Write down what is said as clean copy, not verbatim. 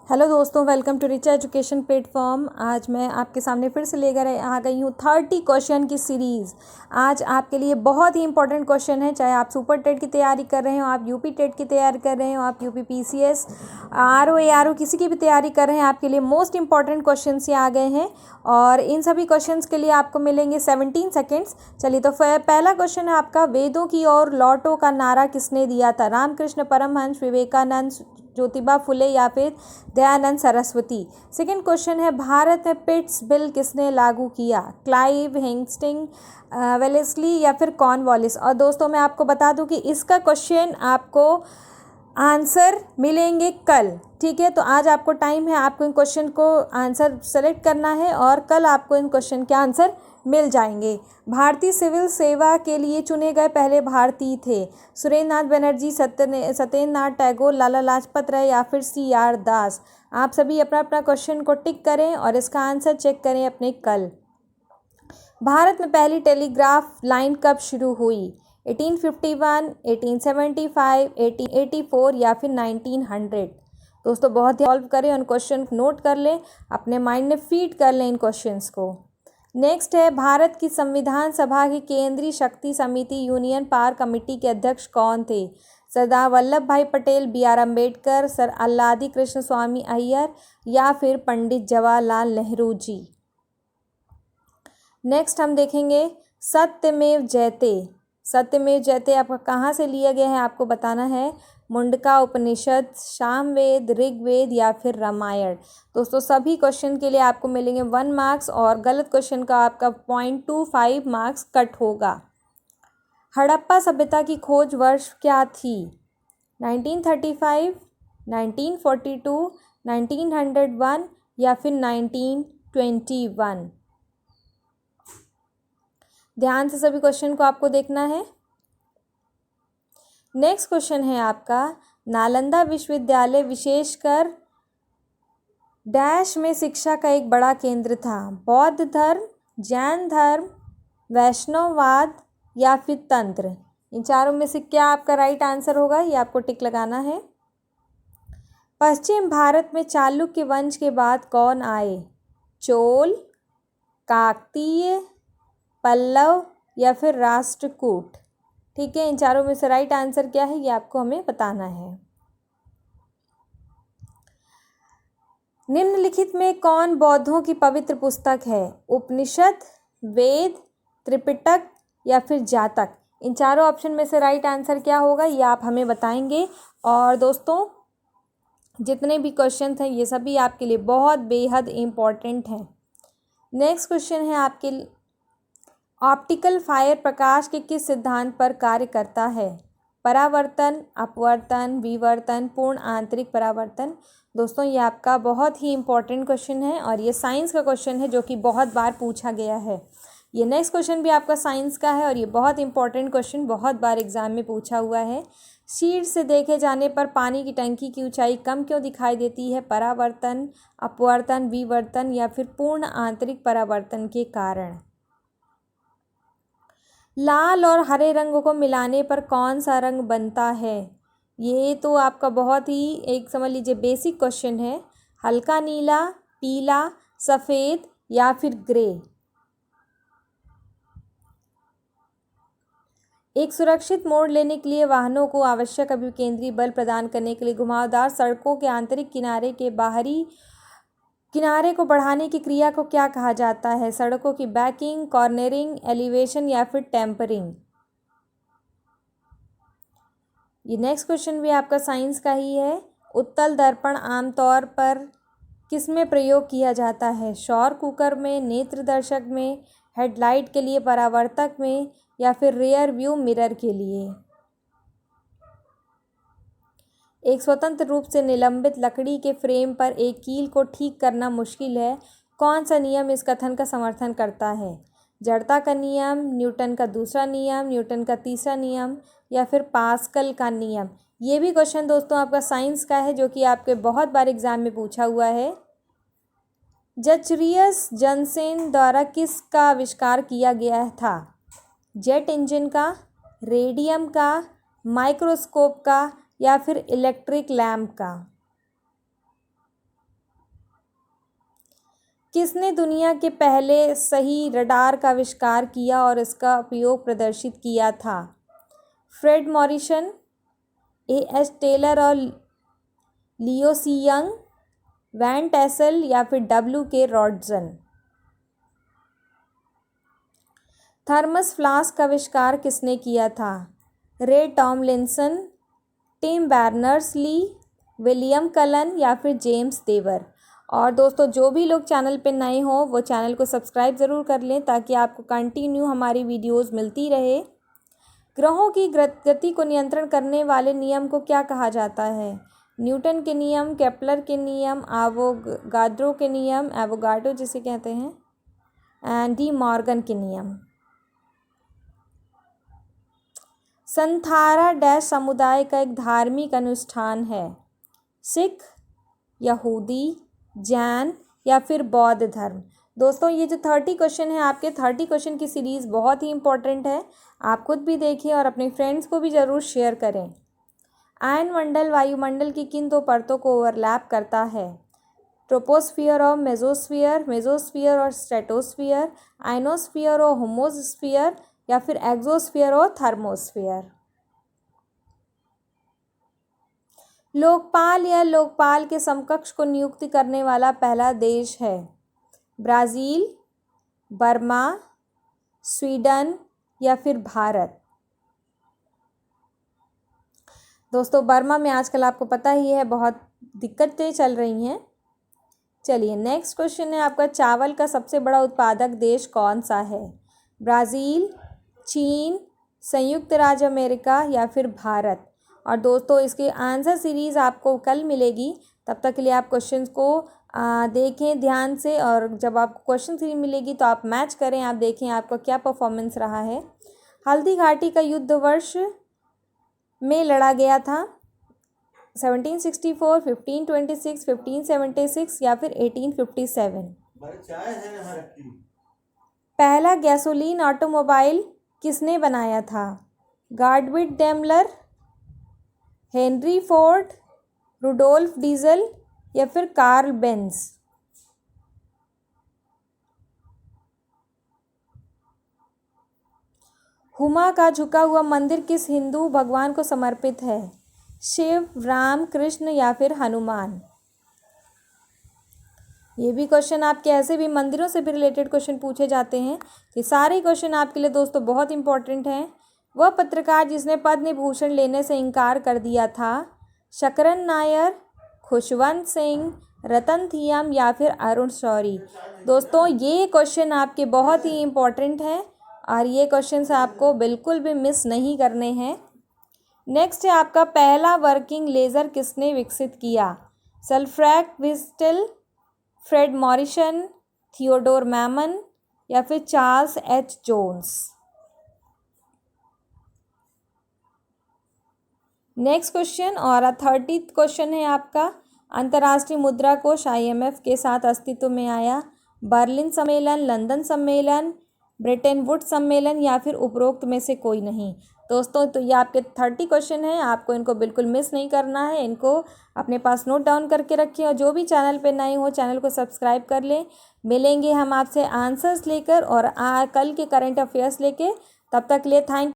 Hello दोस्तों, welcome to Rich Education platform. आज मैं आपके सामने फिर से लेकर आ गई हूँ 30 क्वेश्चन की सीरीज़। आज आपके लिए बहुत ही इंपॉर्टेंट क्वेश्चन है, चाहे आप सुपर टेट की तैयारी कर रहे हो, आप यूपी टेट की तैयारी कर रहे हो, आप यूपी पीसीएस आरओ किसी की भी तैयारी कर रहे हैं, आपके लिए मोस्ट इंपॉर्टेंट क्वेश्चन ये आ गए हैं। और इन सभी क्वेश्चंस के लिए आपको मिलेंगे 17 सेकेंड्स। चलिए, तो पहला क्वेश्चन है आपका, वेदों की ओर लौटो का नारा किसने दिया था? रामकृष्ण परमहंस, विवेकानंद, ज्योतिबा फुले या फिर दयानंद सरस्वती। सेकंड क्वेश्चन है, भारत में पिट्स बिल किसने लागू किया? क्लाइव, हेस्टिंग्स, वेलेस्ली या फिर कॉर्नवालिस। और दोस्तों, मैं आपको बता दूं कि इसका क्वेश्चन आपको आंसर मिलेंगे कल। ठीक है, तो आज आपको टाइम है, आपको इन क्वेश्चन को आंसर सेलेक्ट करना है और कल आपको इन क्वेश्चन के आंसर मिल जाएंगे। भारतीय सिविल सेवा के लिए चुने गए पहले भारतीय थे? सुरेंद्रनाथ बनर्जी, सत्येंद्रनाथ टैगोर, लाला लाजपत राय या फिर CR दास। आप सभी अपना अपना क्वेश्चन को टिक करें और इसका आंसर चेक करें अपने कल। भारत में पहली टेलीग्राफ लाइन कब शुरू हुई? 1851, 1875, 1884 या फिर 1900। दोस्तों, बहुत ही सॉल्व करें, उन क्वेश्चन नोट कर लें, अपने माइंड में फीड कर लें इन क्वेश्चंस को। नेक्स्ट है, भारत की संविधान सभा की केंद्रीय शक्ति समिति यूनियन पावर कमेटी के अध्यक्ष कौन थे? सरदार वल्लभ भाई पटेल, BR अम्बेडकर, सर अल्लादी कृष्ण स्वामी अय्यर या फिर पंडित जवाहरलाल नेहरू जी। नेक्स्ट हम देखेंगे, सत्यमेव जयते। सत्यमेव जयते आपका कहाँ से लिया गया है, आपको बताना है। मुंडका उपनिषद, सामवेद, ऋग्वेद या फिर रामायण। दोस्तों, सभी क्वेश्चन के लिए आपको मिलेंगे 1 मार्क्स और गलत क्वेश्चन का आपका 0.25 मार्क्स कट होगा। हड़प्पा सभ्यता की खोज वर्ष क्या थी? 1935, 1942, 1901 या फिर 1921। ध्यान से सभी क्वेश्चन को आपको देखना है। नेक्स्ट क्वेश्चन है आपका, नालंदा विश्वविद्यालय विशेषकर डैश में शिक्षा का एक बड़ा केंद्र था? बौद्ध धर्म, जैन धर्म, वैष्णववाद या फिर तंत्र। इन चारों में से क्या आपका राइट आंसर होगा, ये आपको टिक लगाना है। पश्चिम भारत में चालुक्य वंश के बाद कौन आए? चोल, काकतीय, पल्लव या फिर राष्ट्रकूट। ठीक है, इन चारों में से राइट आंसर क्या है, ये आपको हमें बताना है। निम्नलिखित में कौन बौद्धों की पवित्र पुस्तक है? उपनिषद, वेद, त्रिपिटक या फिर जातक। इन चारों ऑप्शन में से राइट आंसर क्या होगा, ये आप हमें बताएंगे। और दोस्तों, जितने भी क्वेश्चन हैं ये सभी आपके लिए बहुत बेहद इम्पॉर्टेंट हैं। नेक्स्ट क्वेश्चन है आपके, ऑप्टिकल फायर प्रकाश के किस सिद्धांत पर कार्य करता है? परावर्तन, अपवर्तन, विवर्तन, पूर्ण आंतरिक परावर्तन। दोस्तों, ये आपका बहुत ही इम्पॉर्टेंट क्वेश्चन है और ये साइंस का क्वेश्चन है जो कि बहुत बार पूछा गया है। ये नेक्स्ट क्वेश्चन भी आपका साइंस का है और ये बहुत इंपॉर्टेंट क्वेश्चन बहुत बार एग्जाम में पूछा हुआ है। शीर्ष से देखे जाने पर पानी की टंकी की ऊंचाई कम क्यों दिखाई देती है? परावर्तन, अपवर्तन, विवर्तन या फिर पूर्ण आंतरिक परावर्तन के कारण। लाल और हरे रंग को मिलाने पर कौन सा रंग बनता है? ये तो आपका बहुत ही एक समझ लीजिए बेसिक क्वेश्चन है। हल्का नीला, पीला, सफ़ेद या फिर ग्रे। एक सुरक्षित मोड़ लेने के लिए वाहनों को आवश्यक अभिकेंद्री बल प्रदान करने के लिए घुमावदार सड़कों के आंतरिक किनारे के बाहरी किनारे को बढ़ाने की क्रिया को क्या कहा जाता है? सड़कों की बैकिंग, कॉर्नरिंग, एलिवेशन या फिर टेम्परिंग। ये नेक्स्ट क्वेश्चन भी आपका साइंस का ही है। उत्तल दर्पण आमतौर पर किसमें प्रयोग किया जाता है? सौर कुकर में, नेत्रदर्शक में, हेडलाइट के लिए, परावर्तक में या फिर रियर व्यू मिरर के लिए। एक स्वतंत्र रूप से निलंबित लकड़ी के फ्रेम पर एक कील को ठीक करना मुश्किल है। कौन सा नियम इस कथन का समर्थन करता है? जड़ता का नियम, न्यूटन का दूसरा नियम, न्यूटन का तीसरा नियम या फिर पास्कल का नियम। ये भी क्वेश्चन दोस्तों आपका साइंस का है जो कि आपके बहुत बार एग्जाम में पूछा हुआ है। जचरियस जनसेन द्वारा किसका आविष्कार किया गया था? जेट इंजन का, रेडियम का, माइक्रोस्कोप का या फिर इलेक्ट्रिक लैम्प का। किसने दुनिया के पहले सही रडार का आविष्कार किया और इसका उपयोग प्रदर्शित किया था? Fred Morrison, A.S. टेलर और लियो सी यंग, वैन टेसल या फिर W.K. रॉडसन? थर्मस फ्लास्क का आविष्कार किसने किया था? Ray Tomlinson, Tim Berners-Lee, William Cullen या फिर जेम्स देवर? और दोस्तों जो भी लोग चैनल पे नए हों वो चैनल को सब्सक्राइब ज़रूर कर लें ताकि आपको कंटिन्यू हमारी वीडियोस मिलती रहे। ग्रहों की गति को नियंत्रण करने वाले नियम को क्या कहा जाता है? न्यूटन के नियम, केपलर के नियम, एवोगाड्रो के नियम, एवोगाड्रो जिसे कहते हैं, एंड डी मॉर्गन के नियम। संथारा डैश समुदाय का एक धार्मिक अनुष्ठान है? सिख, यहूदी, जैन या फिर बौद्ध धर्म? दोस्तों ये जो 30 क्वेश्चन है आपके 30 क्वेश्चन की सीरीज़ बहुत ही इंपॉर्टेंट है। आप खुद भी देखिए और अपने फ्रेंड्स को भी ज़रूर शेयर करें। आयनमंडल वायुमंडल की किन दो परतों को ओवरलैप करता है? ट्रोपोस्फियर और मेसोस्फियर, मेसोस्फियर और स्ट्रेटोस्फियर, आइनोस्फियर और होमोस्फियर या फिर एक्सोस्फियर और थर्मोस्फियर? लोकपाल या लोकपाल के समकक्ष को नियुक्त करने वाला पहला देश है? ब्राज़ील, बर्मा, स्वीडन या फिर भारत? दोस्तों बर्मा में आजकल आपको पता ही है बहुत दिक्कतें चल रही हैं। चलिए नेक्स्ट क्वेश्चन है आपका, चावल का सबसे बड़ा उत्पादक देश कौन सा है? ब्राज़ील, चीन, संयुक्त राज्य अमेरिका या फिर भारत? और दोस्तों इसकी आंसर सीरीज़ आपको कल मिलेगी, तब तक के लिए आप क्वेश्चंस को देखें ध्यान से, और जब आपको क्वेश्चन सीरीज मिलेगी तो आप मैच करें, आप देखें आपका क्या परफॉर्मेंस रहा है। हल्दी घाटी का युद्ध वर्ष में लड़ा गया था? 1764, 1526, 1576 या फिर 1857? पहला गैसोलीन ऑटोमोबाइल किसने बनाया था? Gottlieb Daimler, Henry Ford, Rudolf Diesel या फिर कार्ल बेंज? हुमा का झुका हुआ मंदिर किस हिंदू भगवान को समर्पित है? शिव, राम, कृष्ण या फिर हनुमान? ये भी क्वेश्चन आपके ऐसे भी मंदिरों से भी रिलेटेड क्वेश्चन पूछे जाते हैं। ये सारे क्वेश्चन आपके लिए दोस्तों बहुत इंपॉर्टेंट हैं। वह पत्रकार जिसने पद्म भूषण लेने से इनकार कर दिया था? शकरन नायर, खुशवंत सिंह, रतन थियम या फिर अरुण शौरी? दोस्तों ये क्वेश्चन आपके बहुत ही इम्पोर्टेंट हैं और ये क्वेश्चंस आपको बिल्कुल भी मिस नहीं करने हैं। नेक्स्ट है आपका, पहला वर्किंग लेज़र किसने विकसित किया? सल्फ्रैक विस्टल, फ्रेड मॉरिसन, थियोडोर मैमन या फिर Charles H Jones? Next question और 30th क्वेश्चन है आपका, अंतर्राष्ट्रीय मुद्रा कोष IMF के साथ अस्तित्व में आया? बर्लिन सम्मेलन, लंदन सम्मेलन, ब्रेटन वुड सम्मेलन या फिर उपरोक्त में से कोई नहीं? दोस्तों तो ये आपके 30 क्वेश्चन हैं, आपको इनको बिल्कुल मिस नहीं करना है, इनको अपने पास नोट डाउन करके रखें और जो भी चैनल पे नए हो चैनल को सब्सक्राइब कर लें। मिलेंगे हम आपसे आंसर्स लेकर और कल के करंट अफेयर्स लेके, तब तक के लिए थैंक